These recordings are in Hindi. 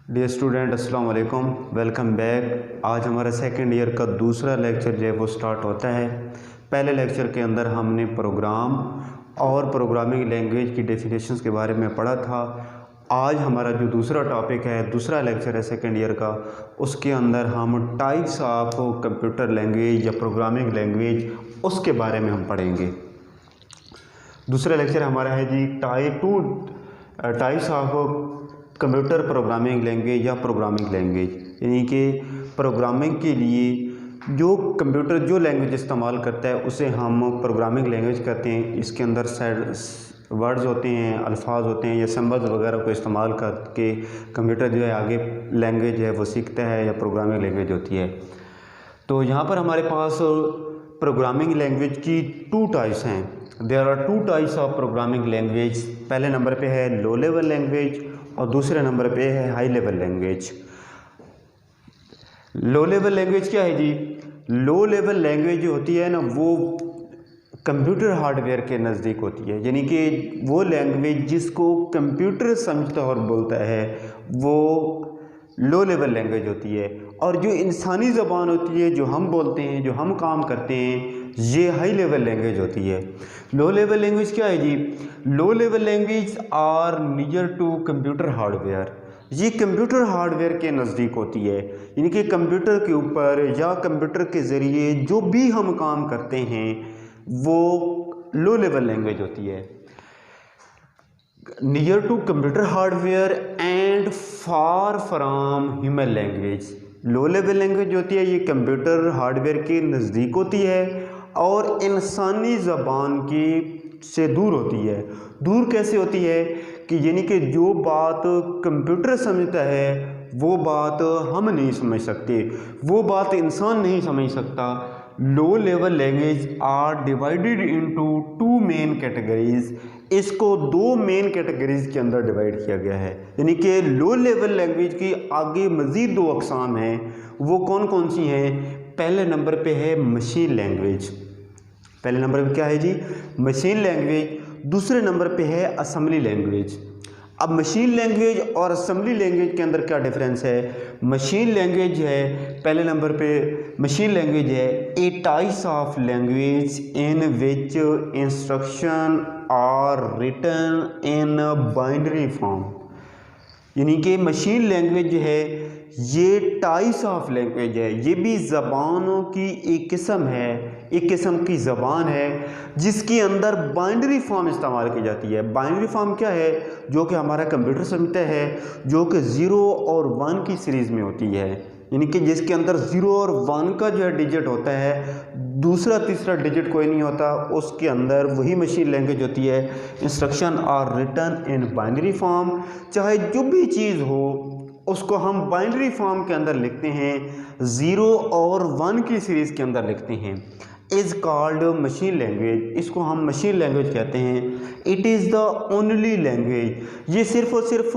डियर स्टूडेंट, अस्सलाम वालेकुम, वेलकम बैक। आज हमारा सेकेंड ईयर का दूसरा लेक्चर जो है वो स्टार्ट होता है। पहले लेक्चर के अंदर हमने प्रोग्राम और प्रोग्रामिंग लैंग्वेज की डेफिनेशंस के बारे में पढ़ा था। आज हमारा जो दूसरा टॉपिक है, दूसरा लेक्चर है सेकेंड ईयर का, उसके अंदर हम टाइप्स ऑफ कंप्यूटर लैंग्वेज या प्रोग्रामिंग लैंग्वेज उसके बारे में हम पढ़ेंगे। दूसरा लेक्चर हमारा है जी types of computer programming language या प्रोग्रामिंग लैंग्वेज, यानी कि प्रोग्रामिंग के लिए जो कंप्यूटर जो लैंग्वेज इस्तेमाल करता है उसे हम प्रोग्रामिंग लैंग्वेज कहते हैं। इसके अंदर वर्ड्स होते हैं, अल्फाज होते हैं या सिंबल्स वगैरह को इस्तेमाल करके कंप्यूटर जो है आगे लैंग्वेज है वो सीखता है या प्रोग्रामिंग लैंग्वेज होती है। तो यहाँ पर हमारे पास प्रोग्रामिंग लैंग्वेज की टू टाइप्स हैं। There are two types of programming language. पहले नंबर पे है लो लेवल लैंग्वेज और दूसरे नंबर पे है high level language. Low level language क्या है जी? लो लेवल लैंग्वेज जो होती है ना, वो कंप्यूटर हार्डवेयर के नज़दीक होती है, यानी कि वो लैंग्वेज जिसको कंप्यूटर समझता और बोलता है वो लो लेवल लैंग्वेज होती है। और जो इंसानी ज़बान होती है, जो हम बोलते हैं, जो हम काम करते हैं, ये हाई लेवल लैंग्वेज होती है। लो लेवल लैंग्वेज क्या है जी? Low level language are near to computer hardware. ये कंप्यूटर हार्डवेयर के नज़दीक होती है, यानी कि कंप्यूटर के ऊपर या कंप्यूटर के ज़रिए जो भी हम काम करते हैं वो लो लेवल लैंग्वेज होती है। Near to computer hardware and far from human language. Low level language होती है, ये कंप्यूटर हार्डवेयर के नज़दीक होती है और इंसानी ज़बान की से दूर होती है। दूर कैसे होती है कि यानी कि जो बात कंप्यूटर समझता है वो बात हम नहीं समझ सकते, वो बात इंसान नहीं समझ सकता। Low level language are divided into two main categories. इसको दो मेन कैटेगरीज के अंदर डिवाइड किया गया है, यानी कि लो लेवल लैंग्वेज की आगे मज़ीद दो अक़साम हैं। वो कौन कौन सी हैं? पहले नंबर पे है मशीन लैंग्वेज। पहले नंबर पे क्या है जी? Machine language. दूसरे नंबर पे है असेंबली लैंग्वेज। अब मशीन लैंग्वेज और असेंबली लैंग्वेज के अंदर क्या डिफरेंस है? मशीन लैंग्वेज है, पहले नंबर पे मशीन लैंग्वेज है a types of language in which instruction are written in binary form. यानी कि मशीन लैंग्वेज जो है ये टाइप्स ऑफ लैंग्वेज है, ये भी ज़बानों की एक किस्म है, एक किस्म की ज़बान है जिसके अंदर बाइनरी फॉर्म इस्तेमाल की जाती है। बाइनरी फॉर्म क्या है? जो कि हमारा कंप्यूटर समझता है, जो कि 0 और 1 की सीरीज़ में होती है, यानी कि जिसके अंदर 0 और 1 का जो है डिजिट होता है, दूसरा तीसरा डिजिट कोई नहीं होता, उसके अंदर वही मशीन लैंग्वेज होती है। Instruction are written in binary form. चाहे जो भी चीज़ हो उसको हम बाइनरी फॉर्म के अंदर लिखते हैं, 0 और 1 की सीरीज़ के अंदर लिखते हैं। Is called machine language. इसको हम मशीन लैंग्वेज कहते हैं। It is the only language. ये सिर्फ़ और सिर्फ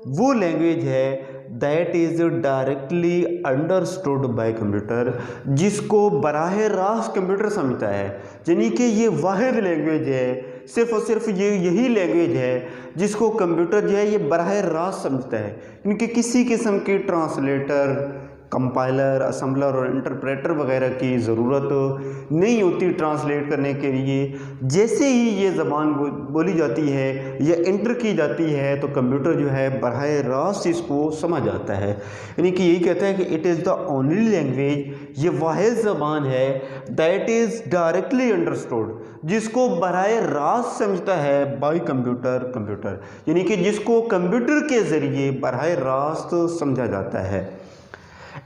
वो लैंग्वेज है that is directly understood by computer, जिसको बराह रास्त कंप्यूटर समझता है। यानी कि ये वाहिद लैंग्वेज है, सिर्फ और सिर्फ ये यही लैंग्वेज है जिसको कंप्यूटर जो है ये बराह रास्त समझता है। क्योंकि किसी किस्म की ट्रांसलेटर, कंपाइलर, असम्बलर और इंटरप्रेटर वगैरह की ज़रूरत नहीं होती ट्रांसलेट करने के लिए। जैसे ही ये ज़बान बोली जाती है या इंटर की जाती है तो कंप्यूटर जो है बराह रास्त इसको समझ आता है। यानी कि यही कहता है कि it is the only language, ये वाहिद ज़बान है दैट इज़ डायरेक्टली अंडरस्टूड, जिसको बराह रास्त समझता है बाय कंप्यूटर, यानी कि जिसको कंप्यूटर के ज़रिए बराह रास्त समझा जाता है।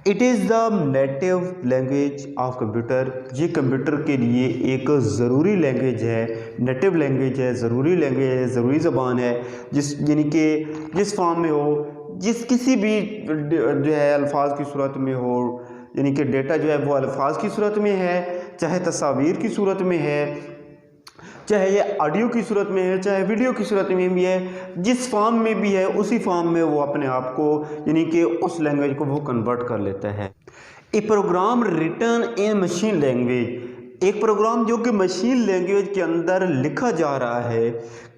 It is the native language of computer. ये कंप्यूटर के लिए एक ज़रूरी लैंग्वेज है, नेटिव लैंग्वेज है, ज़रूरी लैंग्वेज है, ज़रूरी ज़बान है, यानी कि जिस फॉर्म में हो, जिस किसी भी जो है अल्फाज की सूरत में हो, यानी कि डेटा जो है वो अल्फाज की सूरत में है, चाहे तस्वीर की सूरत में है, चाहे ये ऑडियो की सूरत में है, चाहे वीडियो की सूरत में भी है, जिस फॉर्म में भी है उसी फॉर्म में वो अपने आप को यानी कि उस लैंग्वेज को वो कन्वर्ट कर लेता है। A program written in machine language. एक प्रोग्राम जो कि मशीन लैंग्वेज के अंदर लिखा जा रहा है,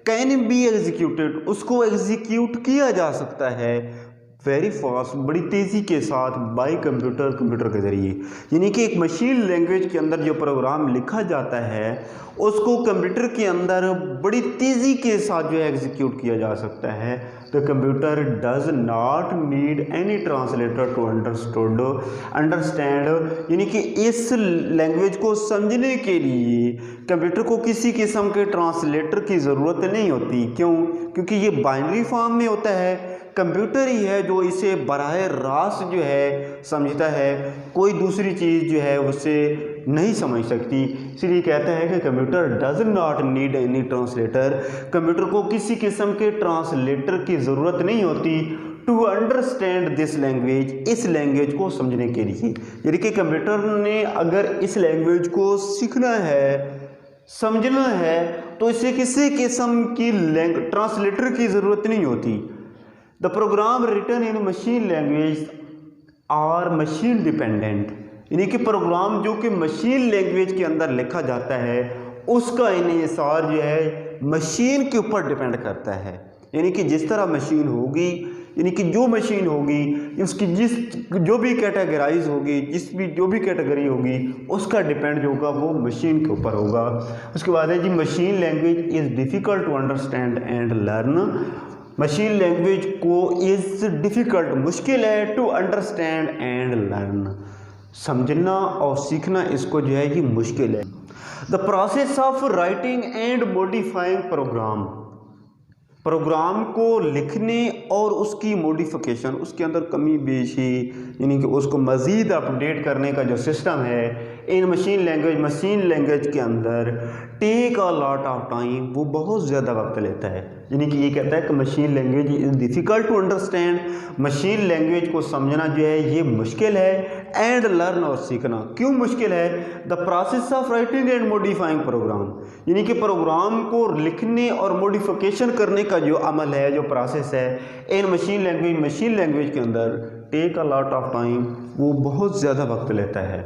कैन बी एग्जीक्यूटेड, उसको एग्जीक्यूट किया जा सकता है वेरी फास्ट, बड़ी तेज़ी के साथ बाय कंप्यूटर के ज़रिए। यानी कि एक मशीन लैंग्वेज के अंदर जो प्रोग्राम लिखा जाता है उसको कंप्यूटर के अंदर बड़ी तेज़ी के साथ जो है एग्जीक्यूट किया जा सकता है। The computer does not need any translator to understand, यानी कि इस लैंग्वेज को समझने के लिए कंप्यूटर को किसी किस्म के ट्रांसलेटर की ज़रूरत नहीं होती। क्यों? क्योंकि ये बाइनरी फॉर्म में होता है। कंप्यूटर ही है जो इसे बराह रास्त जो है समझता है, कोई दूसरी चीज़ जो है उसे नहीं समझ सकती। इसलिए कहता है कि computer does not need any translator, computer को किसी किस्म के ट्रांसलेटर की ज़रूरत नहीं होती टू अंडरस्टैंड दिस लैंग्वेज, इस लैंग्वेज को समझने के लिए। यानी कि कंप्यूटर ने अगर इस लैंग्वेज को सीखना है, समझना है, तो इसे किसी किस्म की ट्रांसलेटर की ज़रूरत नहीं होती। The program written in machine language are machine dependent, यानी कि प्रोग्राम जो कि मशीन लैंग्वेज के अंदर लिखा जाता है उसका इन्हिसार जो है मशीन के ऊपर डिपेंड करता है। यानी कि जिस तरह मशीन होगी, यानी कि जो मशीन होगी उसकी जो भी कैटेगराइज होगी, जो भी कैटेगरी होगी उसका डिपेंड जो होगा वो मशीन के ऊपर होगा। उसके बाद है जी machine language is difficult to understand and learn, machine language को इज़ डिफ़िकल्ट, मुश्किल है, टू अंडरस्टैंड एंड लर्न, समझना और सीखना इसको जो है ये मुश्किल है। The process of writing and modifying program, program को लिखने और उसकी मॉडिफिकेशन, उसके अंदर कमी बेशी यानी कि उसको मज़ीद अपडेट करने का जो सिस्टम है इन मशीन लैंग्वेज के अंदर take a lot of time, वो बहुत ज़्यादा वक्त लेता है। यानी कि ये कहता है कि machine language is difficult to understand, machine language को समझना जो है ये मुश्किल है, एंड लर्न और सीखना क्यों मुश्किल है। The process of writing and modifying program, यानी कि प्रोग्राम को लिखने और मॉडिफिकेशन करने का जो अमल है, जो प्रोसेस है इन मशीन लैंग्वेज के अंदर take a lot of time, वो बहुत ज़्यादा वक्त लेता है।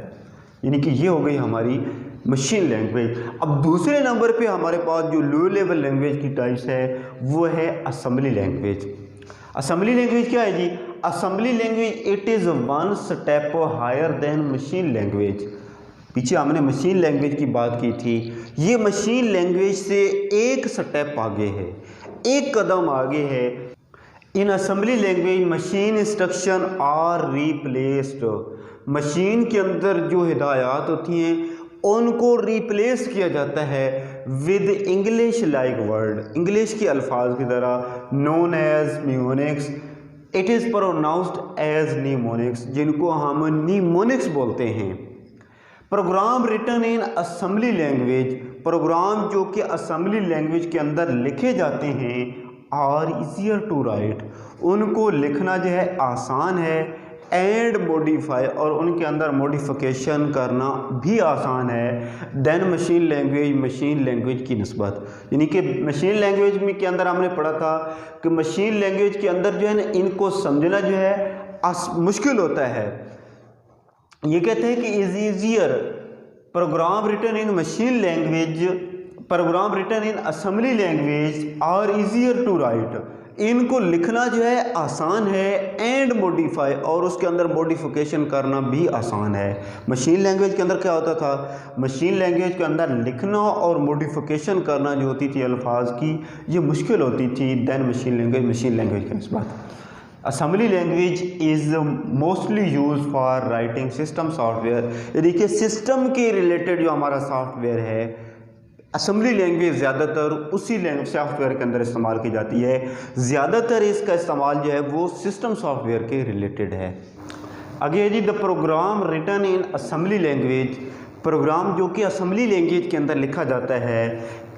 यानी कि ये हो गई हमारी मशीन लैंग्वेज। अब दूसरे नंबर पे हमारे पास जो लो लेवल लैंग्वेज की टाइप्स है वो है असेंबली लैंग्वेज। असेंबली लैंग्वेज क्या है जी? Assembly language it is one step higher than machine language. पीछे हमने मशीन लैंग्वेज की बात की थी, ये मशीन लैंग्वेज से एक स्टेप आगे है, एक कदम आगे है। In assembly language machine instruction are replaced, machine के अंदर जो हिदायत होती हैं उनको रिप्लेस किया जाता है with English like word, English के अल्फाज की तरह, known as mnemonics, it is pronounced as mnemonics, जिनको हम न्यूमोनिक्स बोलते हैं। Program written in assembly language, program जो कि असेंबली लैंग्वेज के अंदर लिखे जाते हैं आर ईजियर टू राइट, उनको लिखना जो है आसान है, एंड मॉडिफाई, और उनके अंदर मॉडिफिकेशन करना भी आसान है देन मशीन लैंग्वेज की निस्बत। यानी कि मशीन लैंग्वेज में के अंदर हमने पढ़ा था कि मशीन लैंग्वेज के अंदर जो है ना इनको समझना जो है मुश्किल होता है। ये कहते हैं कि is easier program written in machine language, program written in assembly language are easier to write, इनको लिखना जो है आसान है, एंड मॉडिफाई, और उसके अंदर मॉडिफिकेशन करना भी आसान है। मशीन लैंग्वेज के अंदर क्या होता था? मशीन लैंग्वेज के अंदर लिखना और मॉडिफिकेशन करना जो होती थी अल्फाज की, ये मुश्किल होती थी देन मशीन लैंग्वेज के निस्बत। Assembly language is mostly use for writing system software, यानी कि सिस्टम के रिलेटेड जो हमारा सॉफ्टवेयर है असेंबली लैंग्वेज ज़्यादातर उसी सॉफ्टवेयर के अंदर इस्तेमाल की जाती है। ज़्यादातर इसका इस्तेमाल जो है वो सिस्टम सॉफ्टवेयर के रिलेटेड है। आगे है जी the program written in assembly language, program जो कि असेंबली लैंग्वेज के अंदर लिखा जाता है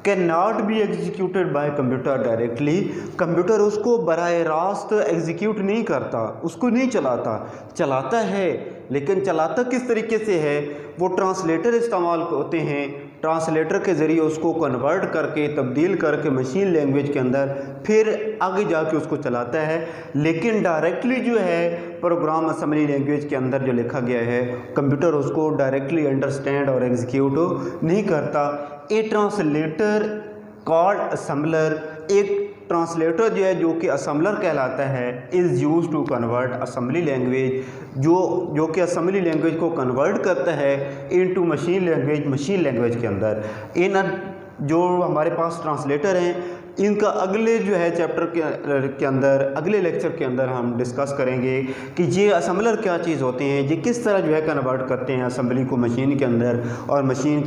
can not be executed by computer directly, computer उसको बराह रास्त एग्जीक्यूट नहीं करता, उसको नहीं चलाता है, लेकिन चलाता किस तरीके से है? वो ट्रांसलेटर इस्तेमाल होते हैं, ट्रांसलेटर के ज़रिए उसको कन्वर्ट करके तब्दील करके मशीन लैंग्वेज के अंदर फिर आगे जाके उसको चलाता है। लेकिन डायरेक्टली जो है प्रोग्राम असेंबली लैंग्वेज के अंदर जो लिखा गया है कंप्यूटर उसको डायरेक्टली अंडरस्टैंड और एग्जीक्यूट नहीं करता। ए ट्रांसलेटर कॉल्ड असेंबलर, एक ट्रांसलेटर जो है, जो कि असम्बलर कहलाता है, is use to convert assembly language, जो कि असम्बली लैंग्वेज को कन्वर्ट करता है इनटू मशीन लैंग्वेज के अंदर। इन जो हमारे पास ट्रांसलेटर हैं, इनका अगले जो है चैप्टर के अंदर, अगले लेक्चर के अंदर हम डिस्कस करेंगे कि ये असम्बलर क्या चीज़ होते हैं, ये किस तरह जो है कन्वर्ट करते हैं असम्बली को मशीन के अंदर और मशीन